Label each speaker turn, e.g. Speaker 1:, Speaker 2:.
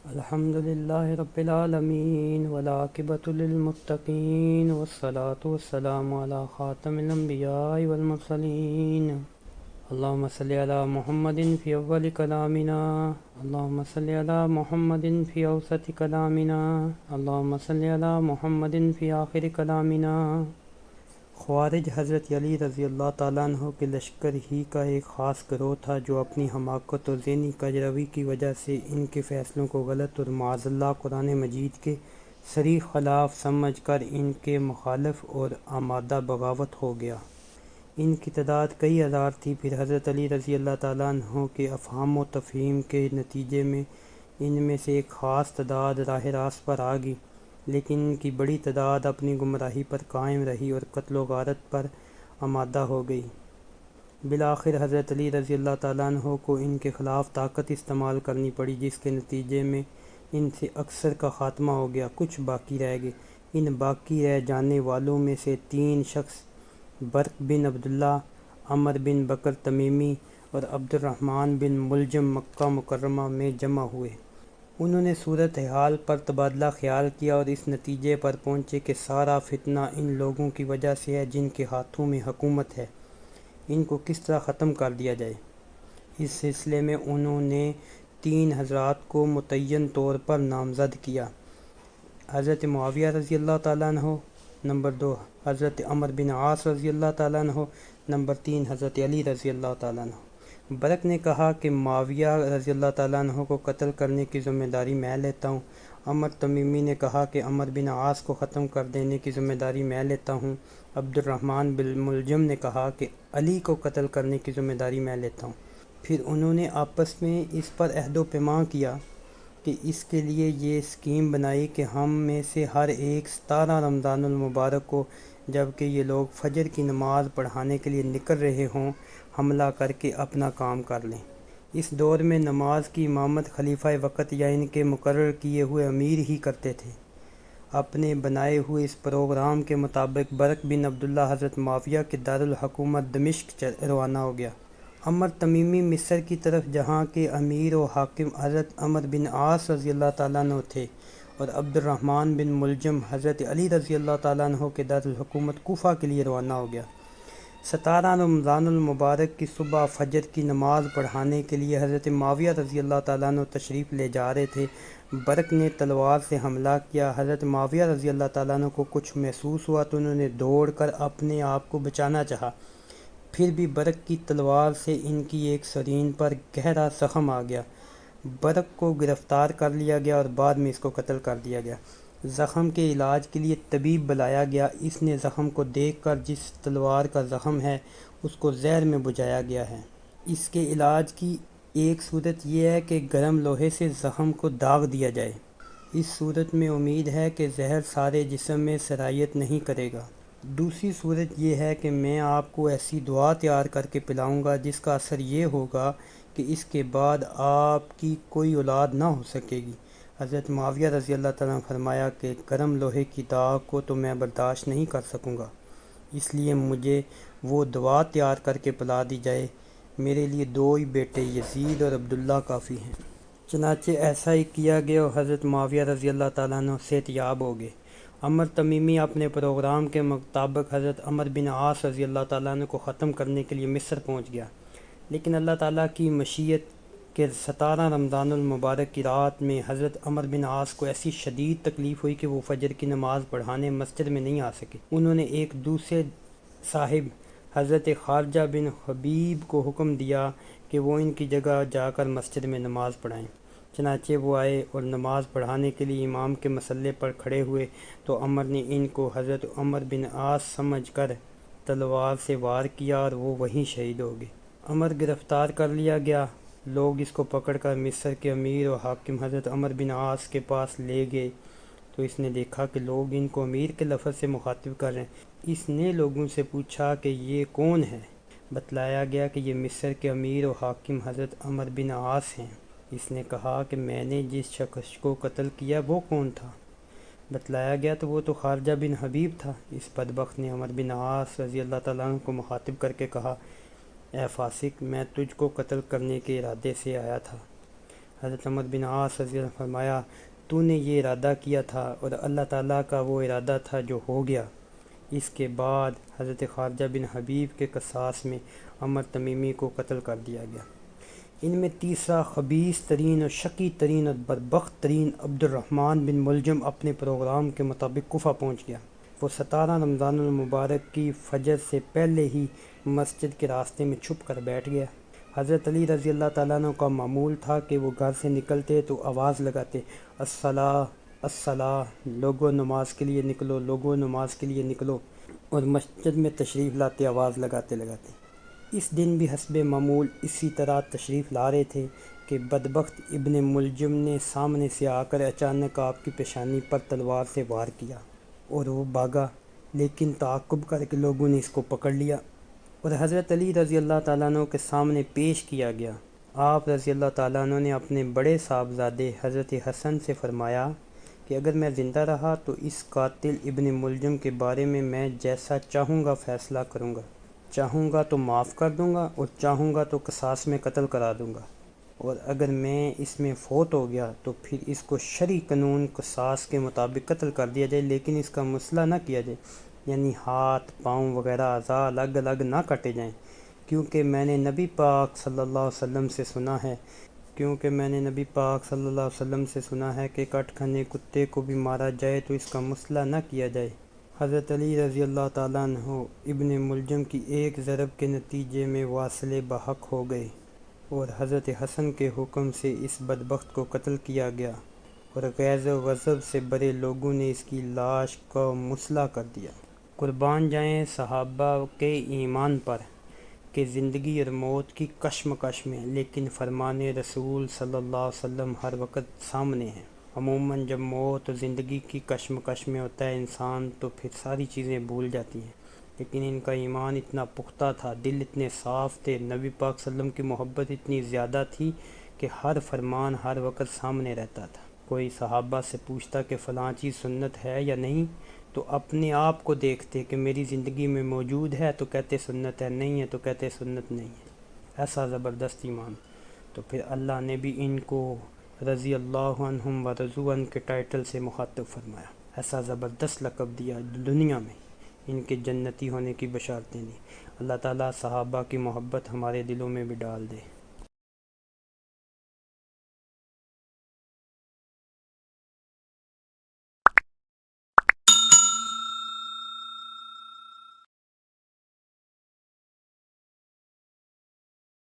Speaker 1: الحمد لله رب العالمين والعاقبة للمتقين والصلاة والسلام على خاتم الأنبياء والمرسلين. اللهم صل على محمد في أول كلامنا، اللهم صل على محمد في أوسط كلامنا، اللهم صل على محمد في آخر كلامنا. خوارج حضرت علی رضی اللہ تعالیٰ عنہ کے لشکر ہی کا ایک خاص گروہ تھا جو اپنی حماقت اور ذہنی کجروی کی وجہ سے ان کے فیصلوں کو غلط اور معاذ اللہ قرآن مجید کے صریح خلاف سمجھ کر ان کے مخالف اور آمادہ بغاوت ہو گیا. ان کی تعداد کئی ہزار تھی. پھر حضرت علی رضی اللہ تعالیٰ عنہ کے افہام و تفہیم کے نتیجے میں ان میں سے ایک خاص تعداد راہ راست پر آ گئی، لیکن ان کی بڑی تعداد اپنی گمراہی پر قائم رہی اور قتل و غارت پر آمادہ ہو گئی. بالآخر حضرت علی رضی اللہ تعالیٰ عنہ کو ان کے خلاف طاقت استعمال کرنی پڑی، جس کے نتیجے میں ان سے اکثر کا خاتمہ ہو گیا. کچھ باقی رہ گئے. ان باقی رہ جانے والوں میں سے 3 شخص برق بن عبداللہ، عمر بن بکر تمیمی اور عبد الرحمن بن ملجم مکہ مکرمہ میں جمع ہوئے. انہوں نے صورتحال پر تبادلہ خیال کیا اور اس نتیجے پر پہنچے کہ سارا فتنہ ان لوگوں کی وجہ سے ہے جن کے ہاتھوں میں حکومت ہے. ان کو کس طرح ختم کر دیا جائے؟ اس سلسلے میں انہوں نے 3 حضرات کو متعین طور پر نامزد کیا: حضرت معاویہ رضی اللہ تعالیٰ عنہ، نمبر 2 حضرت عمر بن عاص رضی اللہ تعالیٰ عنہ، نمبر 3 حضرت علی رضی اللہ تعالیٰ عنہ. برق نے کہا کہ معاویہ رضی اللہ تعالیٰ عنہ کو قتل کرنے کی ذمہ داری میں لیتا ہوں. عمر تمیمی نے کہا کہ عمر بن عاص کو ختم کر دینے کی ذمہ داری میں لیتا ہوں. عبد الرحمن بن ملجم نے کہا کہ علی کو قتل کرنے کی ذمہ داری میں لیتا ہوں. پھر انہوں نے آپس میں اس پر عہد و پیمان کیا کہ اس کے لیے یہ اسکیم بنائی کہ ہم میں سے ہر ایک 17 رمضان المبارک کو، جب کہ یہ لوگ فجر کی نماز پڑھانے کے لیے نکل رہے ہوں، حملہ کر کے اپنا کام کر لیں. اس دور میں نماز کی امامت خلیفہ وقت یا ان کے مقرر کیے ہوئے امیر ہی کرتے تھے. اپنے بنائے ہوئے اس پروگرام کے مطابق برق بن عبداللہ حضرت معاویہ کے دارالحکومت دمشق روانہ ہو گیا. عمر تمیمی مصر کی طرف، جہاں کے امیر و حاکم حضرت عمر بن عاص رضی اللہ تعالیٰ عنہ تھے، اور عبد الرحمن بن ملجم حضرت علی رضی اللہ تعالیٰ عنہ کے دارالحکومت کوفہ کے لیے روانہ ہو گیا. 17 رمضان المبارک کی صبح فجر کی نماز پڑھانے کے لیے حضرت معاویہ رضی اللہ تعالیٰ عنہ تشریف لے جا رہے تھے. برق نے تلوار سے حملہ کیا. حضرت معاویہ رضی اللہ تعالیٰ عنہ کو کچھ محسوس ہوا تو انہوں نے دوڑ کر اپنے آپ کو بچانا چاہا. پھر بھی برق کی تلوار سے ان کی ایک سرین پر گہرا زخم آ گیا. برق کو گرفتار کر لیا گیا اور بعد میں اس کو قتل کر دیا گیا. زخم کے علاج کے لیے طبیب بلایا گیا. اس نے زخم کو دیکھ کر جس تلوار کا زخم ہے اس کو زہر میں بجھایا گیا ہے. اس کے علاج کی ایک صورت یہ ہے کہ گرم لوہے سے زخم کو داغ دیا جائے. اس صورت میں امید ہے کہ زہر سارے جسم میں سرایت نہیں کرے گا. دوسری صورت یہ ہے کہ میں آپ کو ایسی دعا تیار کر کے پلاؤں گا جس کا اثر یہ ہوگا کہ اس کے بعد آپ کی کوئی اولاد نہ ہو سکے گی. حضرت معاویہ رضی اللہ تعالیٰ نے فرمایا کہ گرم لوہے کی داغ کو تو میں برداشت نہیں کر سکوں گا، اس لیے مجھے وہ دوا تیار کر کے پلا دی جائے. میرے لیے 2 ہی بیٹے یزید اور عبداللہ کافی ہیں. چنانچہ ایسا ہی کیا گیا اور حضرت معاویہ رضی اللہ تعالیٰ عنہ صحت یاب ہو گئے. عمر تمیمی اپنے پروگرام کے مطابق حضرت عمر بن عاص رضی اللہ تعالیٰ عنہ کو ختم کرنے کے لیے مصر پہنچ گیا، لیکن اللہ تعالیٰ کی مشیت کہ 17 رمضان المبارک کی رات میں حضرت عمر بن عاص کو ایسی شدید تکلیف ہوئی کہ وہ فجر کی نماز پڑھانے مسجد میں نہیں آ سکے. انہوں نے ایک دوسرے صاحب حضرت خارجہ بن حبیب کو حکم دیا کہ وہ ان کی جگہ جا کر مسجد میں نماز پڑھائیں. چنانچہ وہ آئے اور نماز پڑھانے کے لیے امام کے مسلے پر کھڑے ہوئے تو عمر نے ان کو حضرت عمر بن عاص سمجھ کر تلوار سے وار کیا اور وہ وہیں شہید ہو گئے. عمر گرفتار کر لیا گیا. لوگ اس کو پکڑ کر مصر کے امیر و حاکم حضرت عمر بن عاص کے پاس لے گئے تو اس نے دیکھا کہ لوگ ان کو امیر کے لفظ سے مخاطب کر رہے ہیں. اس نے لوگوں سے پوچھا کہ یہ کون ہے؟ بتلایا گیا کہ یہ مصر کے امیر و حاکم حضرت عمر بن عاص ہیں. اس نے کہا کہ میں نے جس شخص کو قتل کیا وہ کون تھا؟ بتلایا گیا تو وہ تو خارجہ بن حبیب تھا. اس بدبخت نے عمر بن عاص رضی اللہ تعالیٰ عنہ کو مخاطب کر کے کہا، اے فاسق، میں تجھ کو قتل کرنے کے ارادے سے آیا تھا. حضرت عمر بن عاص رضی اللہ عنہ نے فرمایا تو نے یہ ارادہ کیا تھا اور اللہ تعالیٰ کا وہ ارادہ تھا جو ہو گیا۔ اس کے بعد حضرت خارجہ بن حبیب کے قصاص میں عمر تمیمی کو قتل کر دیا گیا۔ ان میں تیسرا خبیث ترین اور شقی ترین اور بدبخت ترین عبد الرحمن بن ملجم اپنے پروگرام کے مطابق کوفہ پہنچ گیا۔ وہ 17 رمضان المبارک کی فجر سے پہلے ہی مسجد کے راستے میں چھپ کر بیٹھ گیا۔ حضرت علی رضی اللہ تعالیٰ عنہ کا معمول تھا کہ وہ گھر سے نکلتے تو آواز لگاتے الصلاۃ الصلاۃ، لوگوں نماز کے لیے نکلو، لوگوں نماز کے لیے نکلو، اور مسجد میں تشریف لاتے آواز لگاتے لگاتے۔ اس دن بھی حسب معمول اسی طرح تشریف لا رہے تھے کہ بدبخت ابن ملجم نے سامنے سے آ کر اچانک آپ کی پیشانی پر تلوار سے وار کیا اور وہ بھاگا، لیکن تعاقب کر کے لوگوں نے اس کو پکڑ لیا اور حضرت علی رضی اللہ تعالیٰ عنہ کے سامنے پیش کیا گیا۔ آپ رضی اللہ تعالیٰ عنہ نے اپنے بڑے صاحبزادے حضرت حسن سے فرمایا کہ اگر میں زندہ رہا تو اس قاتل ابن ملجم کے بارے میں جیسا چاہوں گا فیصلہ کروں گا، چاہوں گا تو معاف کر دوں گا اور چاہوں گا تو قصاص میں قتل کرا دوں گا، اور اگر میں اس میں فوت ہو گیا تو پھر اس کو شرعی قانون قصاص کے مطابق قتل کر دیا جائے، لیکن اس کا مسئلہ نہ کیا جائے، یعنی ہاتھ پاؤں وغیرہ اعضاء الگ الگ نہ کاٹے جائیں، کیونکہ میں نے نبی پاک صلی اللہ علیہ وسلم سے سنا ہے کہ کٹ کھانے کتے کو بھی مارا جائے تو اس کا مسئلہ نہ کیا جائے۔ حضرت علی رضی اللہ تعالیٰ عنہ ابن ملجم کی ایک ضرب کے نتیجے میں واصل بحق ہو گئے اور حضرت حسن کے حکم سے اس بدبخت کو قتل کیا گیا، اور غیظ و غضب سے بڑے لوگوں نے اس کی لاش کو مسلح کر دیا۔ قربان جائیں صحابہ کے ایمان پر کہ زندگی اور موت کی کشمکش میں، لیکن فرمان رسول صلی اللہ علیہ وسلم ہر وقت سامنے ہے۔ عموماً جب موت اور زندگی کی کشمکش میں ہوتا ہے انسان تو پھر ساری چیزیں بھول جاتی ہیں، لیکن ان کا ایمان اتنا پختہ تھا، دل اتنے صاف تھے، نبی پاک صلی اللہ علیہ وسلم کی محبت اتنی زیادہ تھی کہ ہر فرمان ہر وقت سامنے رہتا تھا۔ کوئی صحابہ سے پوچھتا کہ فلاں چیز سنت ہے یا نہیں تو اپنے آپ کو دیکھتے کہ میری زندگی میں موجود ہے تو کہتے سنت ہے، نہیں ہے تو کہتے سنت نہیں ہے۔ ایسا زبردست ایمان۔ تو پھر اللہ نے بھی ان کو رضی اللہ عنہم و رضوا عنہ کے ٹائٹل سے مخاطب فرمایا، ایسا زبردست لقب دیا دنیا میں، ان کے جنتی ہونے کی بشارتیں دی۔ اللہ تعالیٰ صحابہ کی محبت ہمارے دلوں میں بھی ڈال دے۔